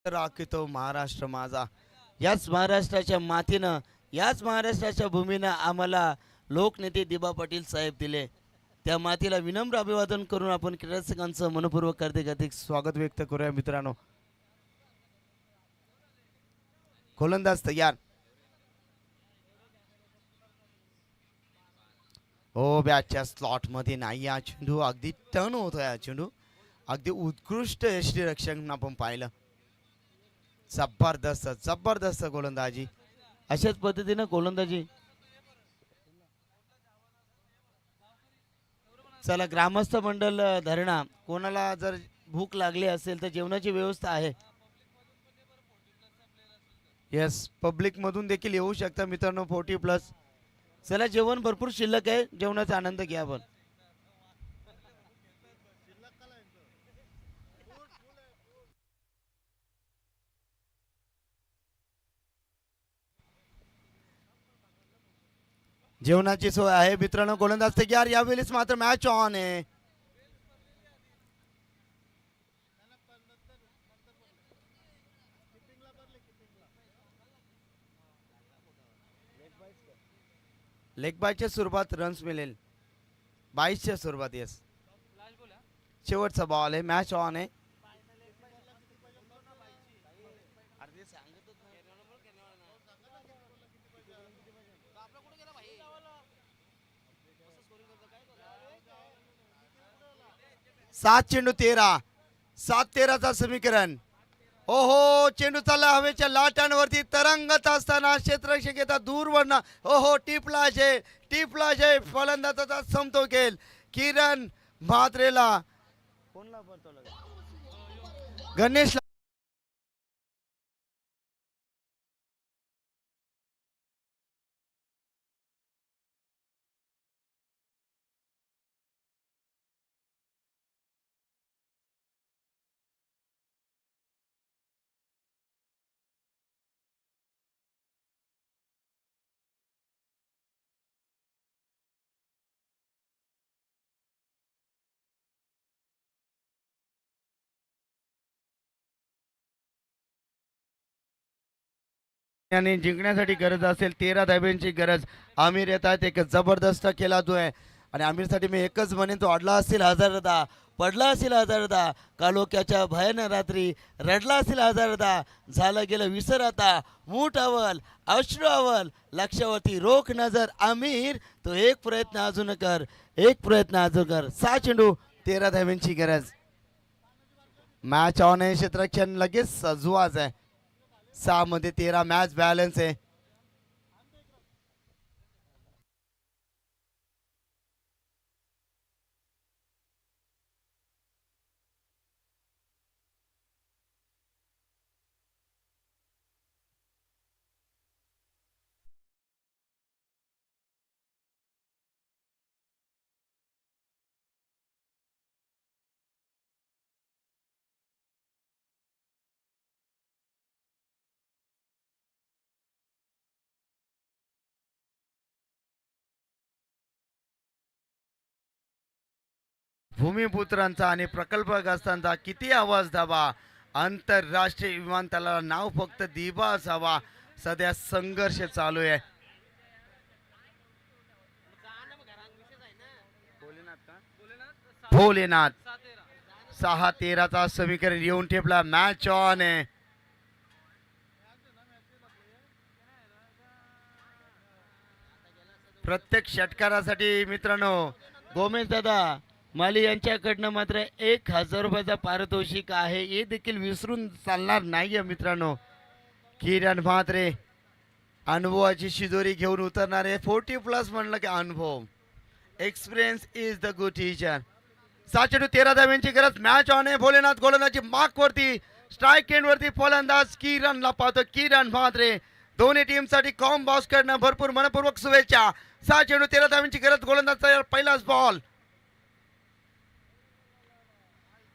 राखतो महाराष्ट्र माझा. याच महाराष्ट्राच्या मातीनं, याच महाराष्ट्राच्या भूमीनं आम्हाला लोकनेते दिबा पाटील साहेब दिले. त्या मातीला विनम्र अभिवादन करून आपण क्रीडारसिकांचं मनपूर्वक हार्दिक स्वागत व्यक्त करूया मित्रांनो. गोलंदाज तयार. हो, बॅटच्या स्लॉट मध्ये नाही हा चेंडू. अगदी टर्न होतोय हा चेंडू. अगदी उत्कृष्ट यष्टीरक्षण आपण पाहिलं. जबरदस्त गोलंदाजी. अशाच पद्धतीनं गोलंदाजी. चला, ग्रामस्थ मंडळ धरणा, कोणाला जर भूक लागली असेल तर जेवणाची व्यवस्था आहे. येस, पब्लिक मधून देखील येऊ शकता मित्रांनो. 40+. चला, जेवण भरपूर शिल्लक आहे, जेवणाचा आनंद घ्या आपण. जेवणाची सोय आहे मित्रांनो. गोलंदाज तयार. यावेळेस मात्र मॅच ऑन आहे. लेग बायच्या स्वरूपात रन्स मिळेल. 22च्या स्वरूपात. येस, शेवटचा बॉल आहे. मॅच ऑन आहे. सात चेंडू 13. 7-13चा समीकरण. ओहो, चेंडू चालला हवेच्या लाटांवरती तरंगत असताना क्षेत्ररक्षक येतात दूरवरनं. ओहो, टिपला जे फलंदाजाचा समतोल केल. किरण म्हात्रेला, गणेश आणि जिंकण्यासाठी गरज असेल 13 धाब्यांची गरज. आमिर येतात, एक जबरदस्त खेळ आहे आणि आमिरसाठी मी एकच म्हणेन, तो अडला असेल हजारदा, पडला असेल हजारदा, कालोख्याच्या भयान रात्री रडला असेल हजारदा, झालं गेलं विसर आता, मूठ अवल अश्रू अवल, लक्षावरती रोख नजर आमिर, तो एक प्रयत्न अजून कर, एक प्रयत्न अजून कर. 6 चेंडू 13 धाब्यांची गरज. मॅच ऑन आहे, क्षेत्ररक्षण लगेच सजवाच आहे. 6 मध्ये 13 मॅच बॅलन्स आहे. भूमिपुत्रांचा आणि प्रकल्पग्रस्तांचा किती आवाज दाबा. आंतरराष्ट्रीय विमानतळाला नाव फक्त दिवा असावा. सध्या संघर्ष चालू आहे. भोलेनाथ 6-13 समीकरण येऊन ठेपला. मॅच ऑन आहे. प्रत्येक षटकारासाठी मित्रांनो गोमेश दादा माली यांच्याकडनं मात्र 1000 रुपयाचा पारितोषिक आहे. हे देखील विसरून चालणार नाहीये मित्रांनो. किरण म्हात्रे अनुभवाची शिदोरी घेऊन उतरणारे. 40+ म्हणलं की अनुभव, experience is the good teacher. 7 चेंडू 13 धाब्यांची गरज. मॅच ऑन आहे. भोलेनाथ गोलंदाजी मार्क वरती, स्ट्राईक एंड वरती फलंदाज किरणला पाहतो. किरण म्हात्रे दोन्ही टीम साठी कॉम बॉक्स करणं भरपूर मनपूर्वक शुभेच्छा. 6 चेंडू 13 धाब्यांची गरज. गोलंदाज तयार. पहिलाच बॉल.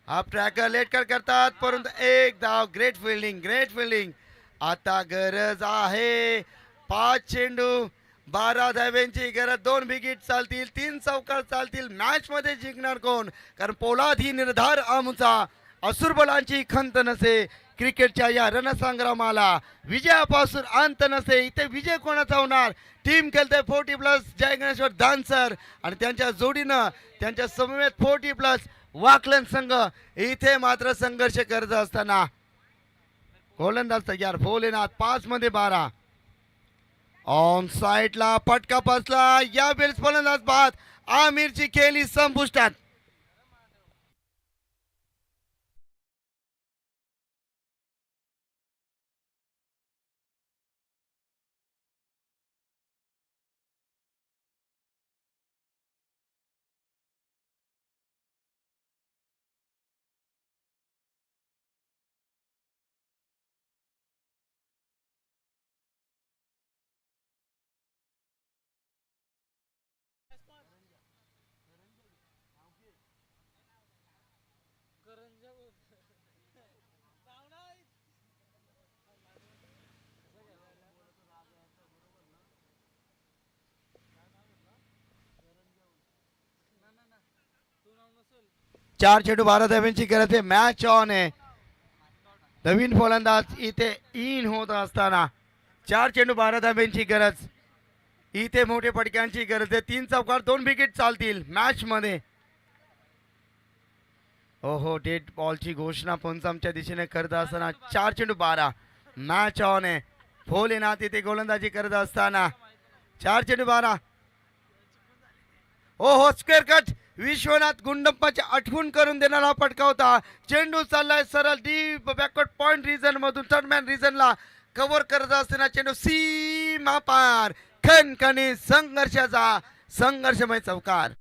हाफ ट्रॅकर लेट करतात परंतु एक धाव. Great fielding, great fielding. आता गरज आहे 5 चेंडू 12 धाब्यांची गरज. 2 विकेट चालतील, 3 चौकार चालतील. मॅच मध्ये जिंकणार कोण? कारण पोलाद ही निर्धार आमचा. असुरबलांची खंत नसे. क्रिकेटच्या या रणसंग्रामाला विजयापासून अंत नसे. इथे विजय कोणाचा होणार? टीम खेळते 40+ जय गणेश्वर धानसर आणि त्यांच्या जोडीनं त्यांच्या समवेत 40+ वाकलन संघ. इथे मात्र संघर्ष करत असताना गोलंदाज तयार. भोलेनाथ 5 मध्ये 12. ऑन साइडला फटका बसला. या वेळेस फलंदाज बाद. आमिरची खेळी संपुष्टात. चार चेंडू 12 धाब्यांची गरज आहे. मॅच ऑन आहे. नवीन फलंदाज इथे इन होत असताना 4 चेंडू 12 धाब्यांची गरज. इथे मोठे फटक्यांची गरज आहे. 3 चौकार 2 विकेट चालतील मॅच मध्ये. ओहो, डेड बॉलची घोषणा पंचांच्या दिशेने करत असताना 4 चेंडू 12. मॅच ऑन आहे. भोलेनाथ इथे गोलंदाजी करत असताना 4 चेंडू 12. ओहो, स्क्वेअर कट. विश्वनाथ गुंडप्पाची आठवण करून देणारा फटका होता. चेंडू चाललाय सरळ डीप बॅकवर्ड पॉइंट रिजन मधून थर्डमॅन रिजनला कव्हर करत असताना चेंडू सीमा पार. खणखणी संघर्षाचा संघर्षमय चौकार.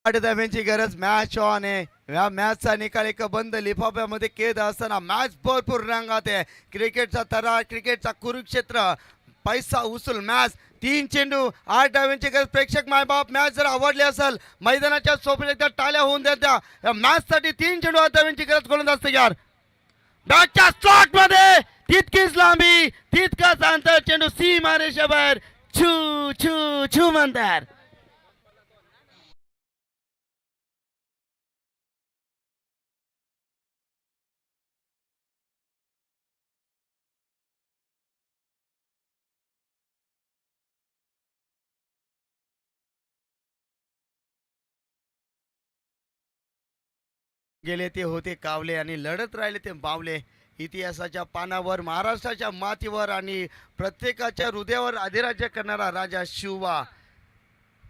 धाब्यांची गरज. मॅच ऑन आहे. या मॅचचा निकाल एक बंद लिफाफ्यामध्ये कैद असताना मॅच भरपूर रंगात आहे. क्रिकेटचा तरा, क्रिकेटचा कुरुक्षेत्र, पैसा उचल मॅच. 3 चेंडू 8 धाब्यांची गरज. प्रेक्षक मायबाप मॅच जर आवडली असेल मैदानाच्या सोबत एकदा टाळ्या होऊन द्या. या मॅच साठी 3 चेंडू 8 धाब्यांची गरज. गोलंदाज तयार. डॉटच्या स्लॉट मध्ये तितकीच लांबी तितकाच अंतर चेंडू सीमा रेषेवर छू छू छू म्हणतात. गेले ते होते कावले आणि लढत राहिले ते बावले. इतिहासाच्या पानावर महाराष्ट्राच्या मातीवर आणि प्रत्येकाच्या हृदयावर अधिराज्य करणारा राजा शिवबा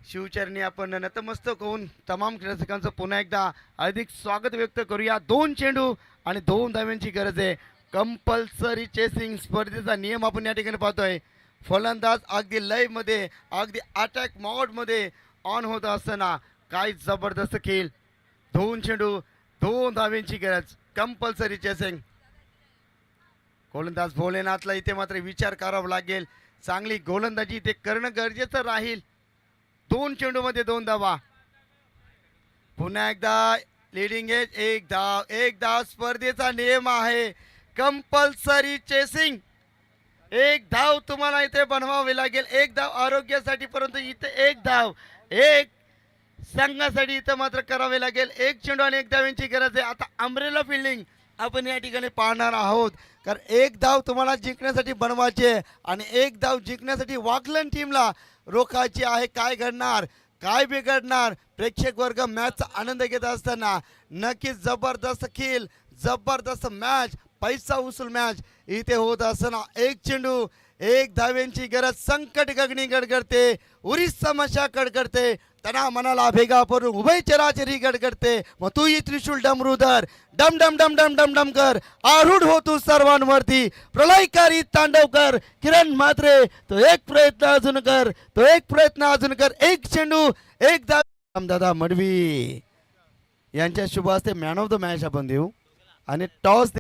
शिवचरणी आपण नतमस्तक होऊन तमाम रसिकांचं पुन्हा एकदा अधिक स्वागत व्यक्त करूया. 2 चेंडू आणि 2 धाव्यांची गरज आहे. कंपल्सरी चेसिंग स्पर्धेचा नियम आपण या ठिकाणी पाहतोय. फलंदाज अगदी लाईव्ह मध्ये अगदी अटॅक मोड मध्ये ऑन होत असताना काय जबरदस्त खेळ. 2 चेंडू 2 धाव्यांची गरज. Compulsory chasing. गोलंदाज भोलेनाथला इथे मात्र विचार करावा लागेल. चांगली गोलंदाजी इथे करणं गरजेचं राहील. 2 चेंडू मध्ये 2 धावा. पुन्हा एकदा लिडिंग एज 1 धाव. 1 धाव स्पर्धेचा नियम आहे. Compulsory chasing. 1 धाव तुम्हाला इथे बनवावी लागेल. 1 धाव आरोग्यासाठी, परंतु इथे 1 धाव एक संघासाठी इथं मात्र करावे लागेल. 1 चेंडू आणि 1 धावांची गरज आहे. आता अम्ब्रेला फिल्डिंग आपण या ठिकाणी पाहणार आहोत. कारण 1 धाव तुम्हाला जिंकण्यासाठी बनवायची आहे आणि 1 धाव जिंकण्यासाठी वाकलन टीमला रोखायची आहे. काय घडणार, काय बिघडणार. प्रेक्षक वर्ग मॅचचा आनंद घेत असताना नक्कीच जबरदस्त खेळ, जबरदस्त मॅच, पैसा उचल मॅच इथे होत असताना 1 चेंडू 1 धाव्यांची गरज. संकट गगनी गडगडते, उरीस समस्या कडकडते, तना मनाला भेगा पडून उभय चराचरी गडगडते. मग तू ही त्रिशूल डमरूधर डम डम डम डम डम डम कर. आरूढ हो तू सर्वांवरती, प्रलयकारी तांडव कर. किरण म्हात्रे तो एक प्रयत्न अजून कर, तो एक प्रयत्न अजून कर. 1 चेंडू 1 धाव. रामदादा मडवी यांच्या शुभ हस्ते मॅन ऑफ द मॅच आपण देऊ आणि टॉस